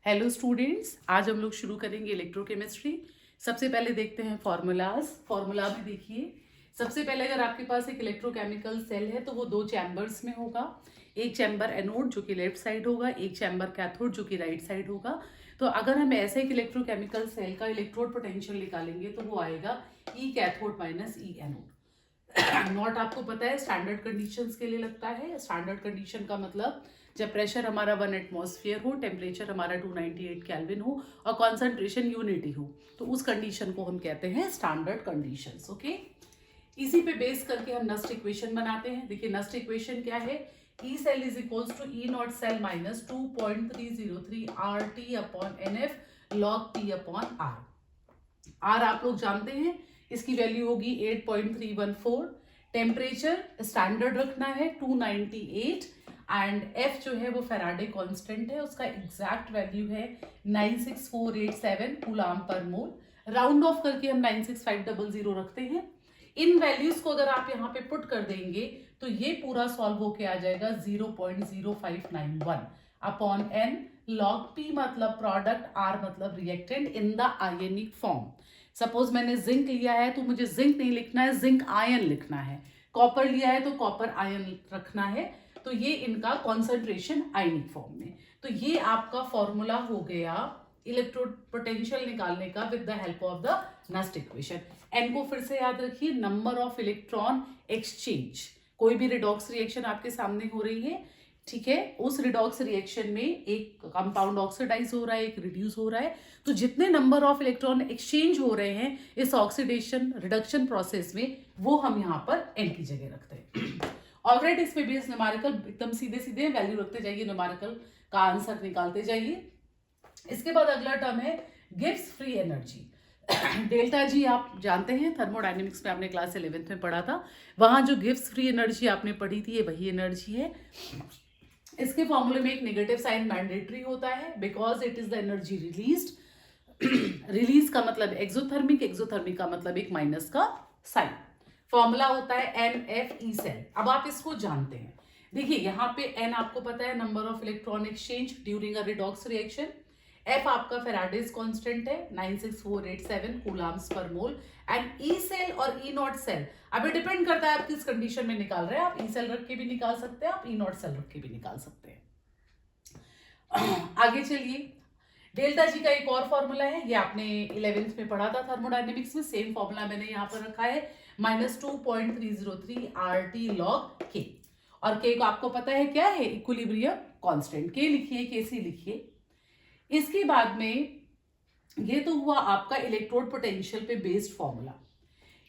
Hello students, आज हम लोग शुरू करेंगे इलेक्ट्रोकेमिस्ट्री। सबसे पहले देखते हैं फॉर्मूलाज। फॉर्मूला में देखिए, सबसे पहले अगर आपके पास एक इलेक्ट्रोकेमिकल सेल है तो वो दो चैम्बर्स में होगा। एक चैम्बर एनोड जो कि लेफ्ट साइड होगा, एक चैम्बर कैथोड जो कि राइट साइड होगा। तो अगर हम ऐसे एक इलेक्ट्रोकेमिकल सेल का इलेक्ट्रोड पोटेंशियल निकालेंगे तो वो आएगा ई cathode minus E anode. Not आपको पता है स्टैंडर्ड कंडीशंस के लिए लगता है। स्टैंडर्ड कंडीशन का मतलब जब प्रेशर हमारा 1 एटमॉस्फेयर हो, टेम्परेचर हमारा 298 केल्विन हो और कॉन्सेंट्रेशन यूनिटी हो, तो उस कंडीशन को हम कहते हैं स्टैंडर्ड कंडीशंस। ओके, इसी पे बेस करके हम नस्ट इक्वेशन बनाते हैं। देखिए नस्ट इक्वेशन क्या है, E cell is equals to E naught cell minus 2.303 R T upon N F log P upon R. R आप लोग जानते हैं, इसकी वैल्यू होगी 8.314। टेम्परेचर स्टैंडर्ड रखना है 298 एंड एफ जो है वो फैराडे कांस्टेंट है, उसका एग्जैक्ट वैल्यू है 96487 कूलाम पर मोल। राउंड ऑफ करके हम 96500 रखते हैं। इन वैल्यूज को अगर आप यहाँ पे पुट कर देंगे तो ये पूरा सॉल्व होके आ जाएगा 0.0591 अपॉन एन लॉग पी मतलब प्रोडक्ट, आर मतलब reactant in the ionic form. Suppose मैंने जिंक लिया है तो मुझे जिंक नहीं लिखना है, जिंक आयन लिखना है। कॉपर लिया है तो कॉपर आयन रखना है। तो ये इनका कॉन्सेंट्रेशन आयनिक फॉर्म में। तो ये आपका फॉर्मूला हो गया इलेक्ट्रोड पोटेंशियल निकालने का with the help of the Nernst equation. N को फिर से याद रखिए, नंबर ऑफ इलेक्ट्रॉन एक्सचेंज। कोई भी रिडॉक्स रिएक्शन आपके सामने हो रही है, ठीक है, उस रिडॉक्स रिएक्शन में एक कंपाउंड ऑक्सीडाइज हो रहा है, एक रिड्यूस हो रहा है, तो जितने नंबर ऑफ इलेक्ट्रॉन एक्सचेंज हो रहे हैं इस ऑक्सीडेशन रिडक्शन प्रोसेस में, वो हम यहाँ पर एन की जगह रखते हैं। ऑलराइट, इसमें बेस न्यूमेरिकल एकदम सीधे सीधे वैल्यू रखते जाइए, न्यूमेरिकल का आंसर निकालते जाइए। इसके बाद अगला टर्म है Gibbs free energy. Delta G आप जानते हैं, थर्मोडायनेमिक्स में आपने क्लास 11th में पढ़ा था। वहां जो गिब्स फ्री एनर्जी आपने पढ़ी थी, ये वही एनर्जी है। इसके फॉर्मूले में एक नेगेटिव साइन मैंडेटरी होता है because it is the energy released. Release का मतलब एक्सोथर्मिक, एक्सोथर्मिक का मतलब एक माइनस का साइन। फॉर्मूला होता है एन एफ ई सेल। अब आप इसको जानते हैं, देखिए यहाँ पे एन आपको पता है number of electron exchange during a redox reaction. F आपका फेराडेज कांस्टेंट है 96487 कूलाम्स पर मोल। एंड ई सेल और ई नॉट सेल अभी डिपेंड करता है आप किस कंडीशन में निकाल रहे हैं। आप ई सेल रख के भी निकाल सकते हैं, आप ई नॉट सेल रख के भी निकाल सकते हैं। आगे चलिए, डेल्टा जी का एक और फॉर्मूला है, ये आपने 11th में पढ़ा था थर्मोडायनेमिक्स में। सेम फॉर्मूला मैंने यहाँ पर रखा है -2.303 आर टी लॉग के। और के को आपको पता है क्या है, इक्विलिब्रियम कांस्टेंट। के लिखिए, के सी लिखिए। इसके बाद में ये तो हुआ आपका इलेक्ट्रोड पोटेंशियल पे बेस्ड फॉर्मूला।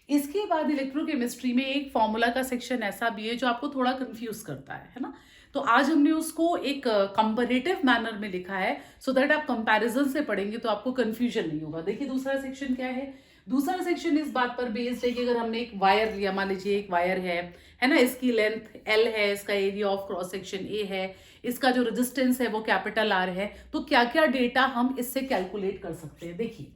इसके बाद इलेक्ट्रोकेमिस्ट्री में एक फॉर्मूला का सेक्शन ऐसा भी है जो आपको थोड़ा कंफ्यूज करता है ना। तो आज हमने उसको एक कंपैरेटिव मैनर में लिखा है सो दैट आप कंपैरिजन से पढ़ेंगे तो आपको कंफ्यूजन नहीं होगा। देखिए दूसरा सेक्शन क्या है, दूसरा सेक्शन इस बात पर बेस्ड है कि अगर हमने एक वायर लिया, मान लीजिए एक वायर है ना, इसकी लेंथ एल है, इसका area of cross section A है, इसका जो रेजिस्टेंस है वो कैपिटल आर है, तो क्या क्या डेटा हम इससे कैलकुलेट कर सकते हैं। देखिए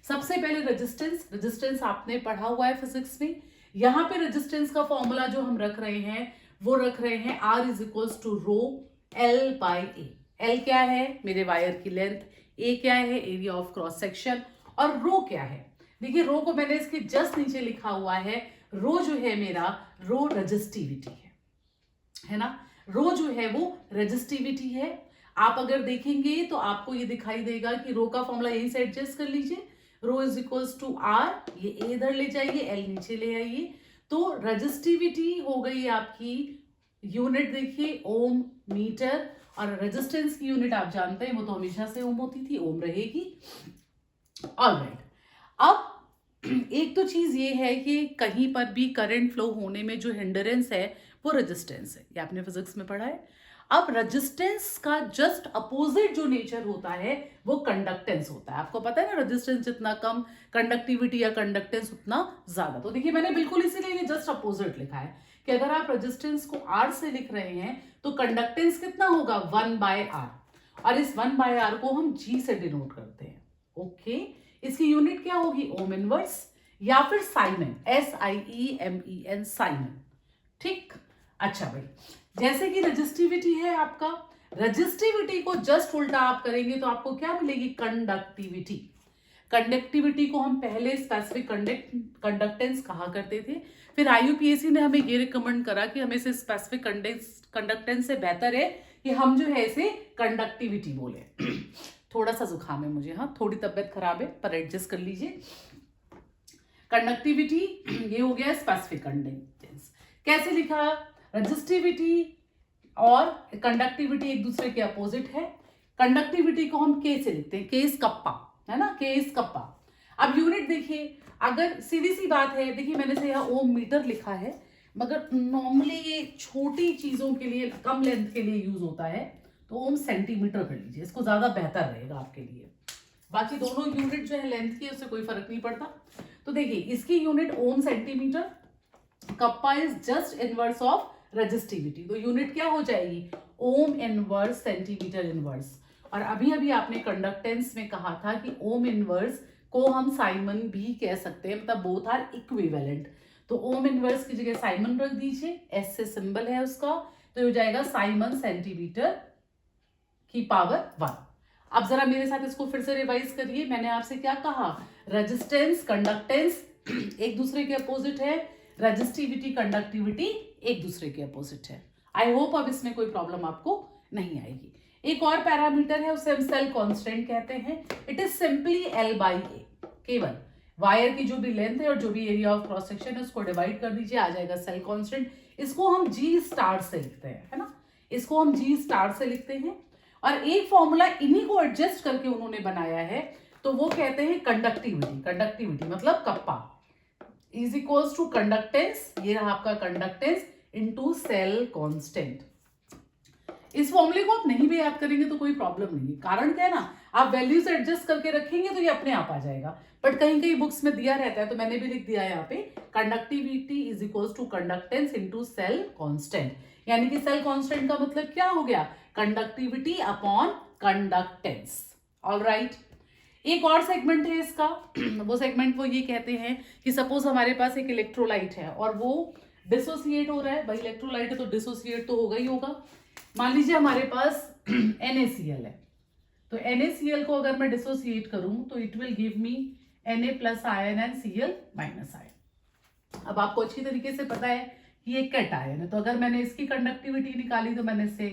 सबसे पहले रेजिस्टेंस, रेजिस्टेंस आपने पढ़ा हुआ है फिजिक्स में। यहाँ पे रेजिस्टेंस का फॉर्मूला जो हम रख रहे हैं वो रख रहे हैं R is equals to rho L by A. L क्या है, मेरे वायर की लेंथ, ए क्या है, एरिया ऑफ क्रॉस सेक्शन, और रो क्या है। देखिए रो को मैंने इसके जस्ट नीचे लिखा हुआ है, रो जो है मेरा, रो रेजिस्टिविटी है ना। रो जो है वो रेजिस्टिविटी है। आप अगर देखेंगे तो आपको ये दिखाई देगा कि रो का फॉर्मूला यहीं से एडजस्ट कर लीजिए, रो इज इक्वल्स टू आर, ये ए इधर ले जाइए, एल नीचे ले आइए, तो रेजिस्टिविटी हो गई आपकी। यूनिट देखिए ओम मीटर, और रेजिस्टेंस की यूनिट आप जानते हैं वो तो हमेशा से ओम होती थी, ओम रहेगी। ऑलराइट, अब एक तो चीज ये है कि कहीं पर भी करंट फ्लो होने में जो हिंडरेंस है वो रेजिस्टेंस है, ये आपने फिजिक्स में पढ़ा है। अब रेजिस्टेंस का जस्ट अपोजिट जो नेचर होता है वो कंडक्टेंस होता है। आपको पता है ना, रेजिस्टेंस जितना कम कंडक्टिविटी या कंडक्टेंस उतना ज्यादा। तो देखिए मैंने बिल्कुल इसीलिए जस्ट अपोजिट लिखा है कि अगर आप रेजिस्टेंस को आर से लिख रहे हैं तो कंडक्टेंस कितना होगा, 1/r, और इस 1/r को हम जी से डिनोट करते हैं। ओके, इसकी यूनिट क्या होगी, ओम इनवर्स या फिर साइमन, SIEMEN, साइमन। ठीक, अच्छा भाई जैसे कि रजिस्टिविटी है आपका, रजिस्टिविटी को जस्ट उल्टा आप करेंगे तो आपको क्या मिलेगी, कंडक्टिविटी। कंडक्टिविटी को हम पहले स्पेसिफिक कंडक्टेंस कहा करते थे, फिर आईयूपीएसी ने हमें ये रिकमेंड करा कि हमें इसे स्पेसिफिक कंडक्टेंस से बेहतर है कि हम जो है इसे कंडक्टिविटी बोले। थोड़ा सा जुकाम है मुझे, हाँ थोड़ी तबियत खराब है, पर एडजस्ट कर लीजिए। कंडक्टिविटी ये हो गया स्पेसिफिक कंडक्टेंस। कैसे लिखा, रजिस्टिविटी और कंडक्टिविटी एक दूसरे के अपोजिट है। कंडक्टिविटी को हम के से लिखते हैं, के इज कप्पा, है ना, के इज कप्पा। अब यूनिट देखिए, अगर सीधी सी बात है, देखिए मैंने से यहाँ ओम मीटर लिखा है, मगर नॉर्मली ये छोटी चीजों के लिए, कम लेंथ के लिए यूज होता है, तो ओम सेंटीमीटर कर लीजिए, इसको ज्यादा बेहतर रहेगा आपके लिए। बाकी दोनों यूनिट जो है लेंथ की, उससे कोई फर्क नहीं पड़ता। तो देखिए इसकी unit Om centimetre, kappa is just inverse of resistivity, तो यूनिट क्या हो जाएगी, ओम इनवर्स सेंटीमीटर इनवर्स। और अभी अभी आपने कंडक्टेंस में कहा था कि ओम इनवर्स को हम साइमन भी कह सकते हैं, मतलब बोथ आर इक्विवेलेंट। तो ओम इनवर्स की जगह साइमन रख दीजिए, एस से सिंबल है उसका, तो हो जाएगा साइमन सेंटीमीटर की पावर 1। अब जरा मेरे साथ इसको फिर से रिवाइज करिए। मैंने आपसे क्या कहा, रेजिस्टेंस कंडक्टेंस एक दूसरे के अपोजिट है, रजिस्टिविटी कंडक्टिविटी एक दूसरे के अपोजिट है। आई होप अब इसमें कोई प्रॉब्लम आपको नहीं आएगी। एक और पैरामीटर है, उसे हम सेल कांस्टेंट कहते हैं। It is simply L by A, केवल वायर की जो भी लेंथ है और जो भी एरिया ऑफ क्रॉस सेक्शन है उसको डिवाइड कर दीजिए, आ जाएगा सेल कांस्टेंट। इसको हम जी स्टार से लिखते हैं, है ना, इसको हम जी स्टार से लिखते हैं। और एक फॉर्मूला इन्हीं को एडजस्ट करके उन्होंने बनाया है, तो वो कहते हैं कंडक्टिविटी। कंडक्टिविटी मतलब kappa is equals to conductance, ये रहा आपका कंडक्टेंस, इनटू सेल कांस्टेंट। इस फॉर्मूले को आप नहीं भी याद करेंगे तो कोई प्रॉब्लम नहीं है, कारण क्या है ना, आप वैल्यूज एडजस्ट करके रखेंगे तो ये अपने आप आ जाएगा। बट कहीं कहीं बुक्स में दिया रहता है, तो मैंने भी लिख दिया है यहाँ पे, conductivity is equals to conductance into cell constant. यानी कि सेल कांस्टेंट का मतलब क्या हो गया, कंडक्टिविटी अपॉन कंडक्टेंस। ऑलराइट, एक और सेगमेंट है इसका, वो सेगमेंट वो ये कहते हैं कि सपोज हमारे पास एक इलेक्ट्रोलाइट है और वो डिसोसिएट हो रहा है। भाई इलेक्ट्रोलाइट है तो डिसोसिएट तो होगा ही होगा। मान लीजिए हमारे पास NaCl है, तो NaCl को अगर मैं डिसोसिएट करूं तो it will give me Na plus ion and Cl minus ion. अब आपको अच्छी तरीके से पता है कि ये कैटायन है, तो अगर मैंने इसकी कंडक्टिविटी निकाली तो मैंने इसे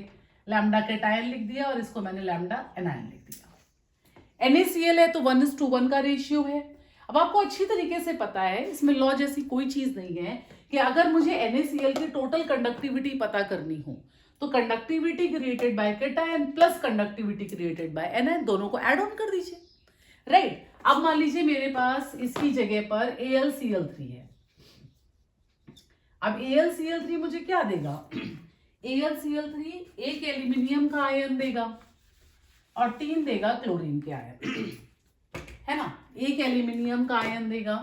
लैम्डा कैटायन लिख दिया और इसको मैंने लैम्डा एनायन लिख दिया। NaCl है तो 1:1 का रेशियो है। अब आपको अच्छी तरीके से पता है, इसमें लॉ जैसी कोई चीज नहीं है कि अगर मुझे NaCl की टोटल कंडक्टिविटी पता करनी हो तो conductivity created by cation plus conductivity created by anion, दोनों को ऐड ऑन कर दीजिए, राइट। अब मान लीजिए मेरे पास इसकी जगह पर AlCl3 है। अब AlCl3 मुझे क्या देगा, AlCl3 एक एल्यूमिनियम का आयन देगा और 3 देगा क्लोरीन के आयन, है ना, एक एल्यूमिनियम का आयन देगा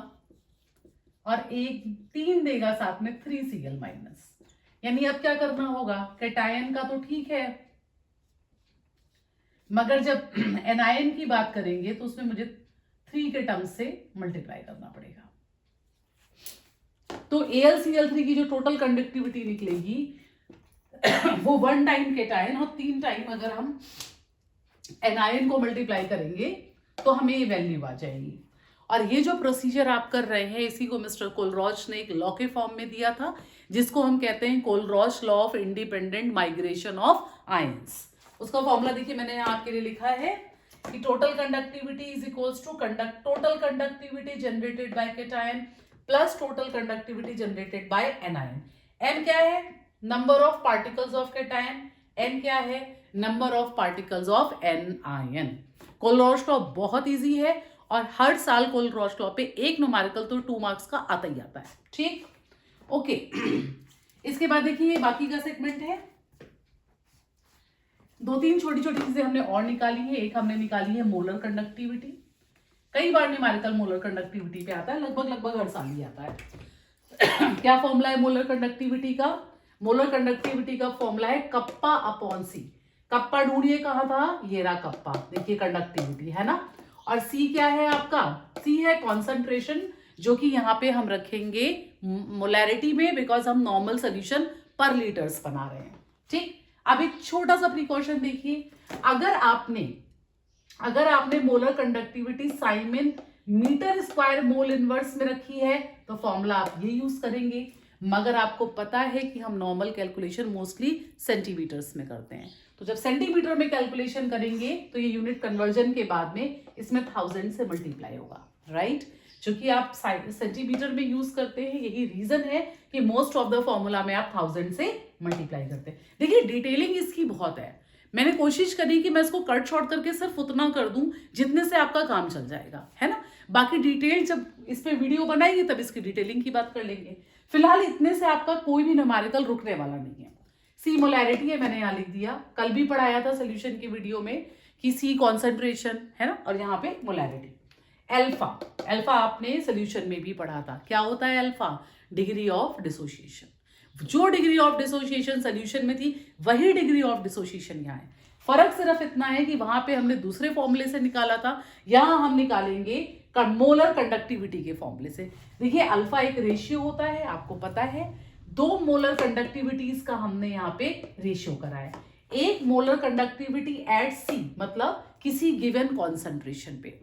और एक 3 देगा साथ में 3Cl माइनस। यानी अब क्या करना होगा, कैटायन का तो ठीक है, मगर जब एनायन की बात करेंगे तो उसमें मुझे 3 के टर्म से मल्टीप्लाई करना पड़ेगा। तो AlCl3 की जो टोटल कंडक्टिविटी निकलेगी वो 1 टाइम कैटायन और 3 टाइम अगर हम एनायन को मल्टीप्लाई करेंगे तो हमें ये वैल्यू आ जाएगी। और ये जो प्रोसीजर आप कर रहे हैं, इसी को मिस्टर कोलरॉच ने एक लॉ के फॉर्म में दिया था, जिसको हम कहते हैं Kohlrausch law of independent migration of ions. उसका फॉर्मूला देखिए मैंने यहाँ आपके लिए लिखा है कि total conductivity is equals to total conductivity generated by cation plus total conductivity generated by anion. N क्या है, number of particles of cation, n क्या है, number of particles of anion. Kohlrausch law बहुत इजी है और हर साल कोलरॉच law पे एक न्यूमेरिकल तो 2 मार्क्स का आता ही आता है, ठीक, ओके। इसके बाद देखिए बाकी का सेगमेंट है, 2-3 छोटी छोटी चीजें हमने और निकाली है। एक हमने निकाली है मोलर कंडक्टिविटी, कई बार न्यूमेरिकल मोलर कंडक्टिविटी पे आता है, लगभग हर साल ही आता है। क्या फॉर्मूला है मोलर कंडक्टिविटी का, मोलर कंडक्टिविटी का फॉर्मूला है कप्पा अपॉन सी। कप्पा ढूंढिए कहाँ था, ये रहा कप्पा, देखिए कंडक्टिविटी है ना, और सी क्या है आपका, सी है कॉन्सेंट्रेशन, जो कि यहाँ पे हम रखेंगे मोलैरिटी में, बिकॉज हम नॉर्मल सोल्यूशन पर लीटर्स बना रहे हैं, ठीक, अब एक छोटा सा प्रिकॉशन देखिए, अगर आपने molar conductivity siemens metre square mole inverse में रखी है तो फॉर्मूला आप ये यूज करेंगे, मगर आपको पता है कि हम नॉर्मल कैलकुलेशन मोस्टली सेंटीमीटर्स में करते हैं, तो जब सेंटीमीटर में कैलकुलेशन करेंगे तो ये यूनिट कन्वर्जन के बाद में इसमें 1000 से मल्टीप्लाई होगा, राइट। क्योंकि आप सेंटीमीटर में यूज करते हैं, यही रीजन है कि मोस्ट ऑफ द फॉर्मूला में आप 1000 से मल्टीप्लाई करते हैं। देखिए डिटेलिंग इसकी बहुत है, मैंने कोशिश करी कि मैं इसको कट शॉर्ट करके सिर्फ उतना कर दूं जितने से आपका काम चल जाएगा, है ना। बाकी डिटेल जब इस पे वीडियो बनाएंगे तब इसकी डिटेलिंग की बात कर लेंगे। फिलहाल इतने से आपका कोई भी न्यूमेरिकल रुकने वाला नहीं है। सी मोलैरिटी है, मैंने यहाँ लिख दिया, कल भी पढ़ाया था सोल्यूशन की वीडियो में कि सी कॉन्सेंट्रेशन है ना, और यहाँ पे मोलैरिटी। अल्फा आपने सोल्यूशन में भी पढ़ा था, क्या होता है अल्फा, डिग्री ऑफ डिसोसिएशन। जो डिग्री ऑफ डिसोसिएशन सोल्यूशन में थी वही डिग्री ऑफ डिसोसिएशन यहाँ है, फर्क सिर्फ इतना है कि वहां पे हमने दूसरे फॉर्मूले से निकाला था, यहां हम निकालेंगे मोलर कंडक्टिविटी के फॉर्मूले से। देखिए अल्फा एक रेशियो होता है, आपको पता है, दो मोलर कंडक्टिविटीज का हमने यहाँ पे रेशियो करा है, एक मोलर कंडक्टिविटी एट सी मतलब किसी गिवन कॉन्सेंट्रेशन पे,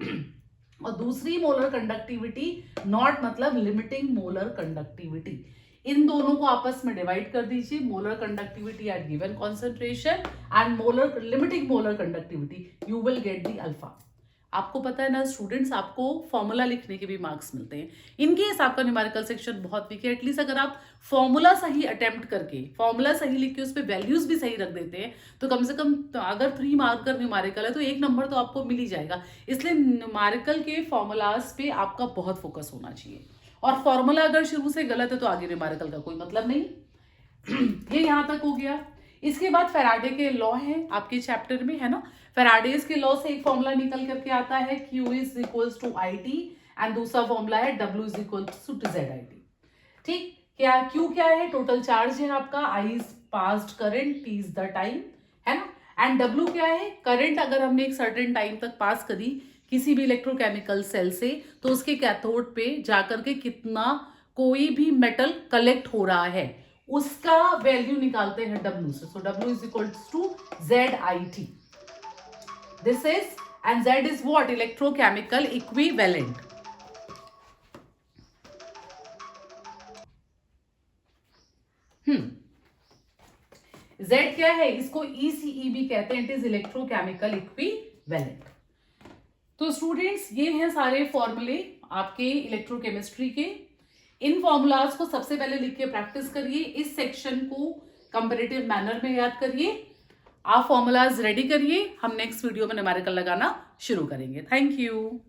और दूसरी मोलर कंडक्टिविटी नॉट मतलब लिमिटिंग मोलर कंडक्टिविटी। इन दोनों को आपस में डिवाइड कर दीजिए, molar conductivity eight given concentration and molar limiting molar conductivity, you will get the alpha. आपको पता है ना स्टूडेंट्स, आपको फॉर्मूला लिखने के भी मार्क्स मिलते हैं। इनकेस आपका न्यूमेरिकल सेक्शन बहुत वीक है, एटलीस्ट अगर आप फॉर्मूला सही अटेम्प्ट करके फॉर्मूला सही लिख के उस पर वैल्यूज भी सही रख देते हैं तो कम से कम अगर 3 मार्कर न्यूमेरिकल है तो 1 नंबर तो आपको मिल ही जाएगा। इसलिए न्यूमेरिकल के फॉर्मूलाज पे आपका बहुत फोकस होना चाहिए, और फॉर्मूला अगर शुरू से गलत है तो आगे न्यूमेरिकल का कोई मतलब नहीं। ये यहां तक हो गया। इसके बाद फेराडे के लॉ है आपके चैप्टर में, है ना। फेराडेज के लॉ से एक फॉर्मूला निकल करके आता है Q is equals to IT, and दूसरा फॉर्मूला है W is equals to ZIT। ठीक, क्या Q क्या है, टोटल चार्ज है आपका, I is passed current, T is the time, है ना, एंड W क्या है, करंट अगर हमने एक सर्टेन टाइम तक पास करी किसी भी इलेक्ट्रोकेमिकल सेल से तो उसके कैथोड पे जाकर के कितना कोई भी मेटल कलेक्ट हो रहा है उसका वैल्यू निकालते हैं W से। So W is equals to ZIT, this is, and Z is what, electrochemical equivalent। Z क्या है, इसको ECE भी कहते हैं, इट इज इलेक्ट्रोकेमिकल इक्विवेलेंट। तो स्टूडेंट्स ये हैं सारे फॉर्मूले आपके इलेक्ट्रोकेमिस्ट्री के। इन फॉर्मूलाज को सबसे पहले लिख के प्रैक्टिस करिए, इस सेक्शन को कंपैरेटिव मैनर में याद करिए, आप फॉर्मूलाज रेडी करिए, हम नेक्स्ट वीडियो में न्यूमेरिकल लगाना शुरू करेंगे। Thank you.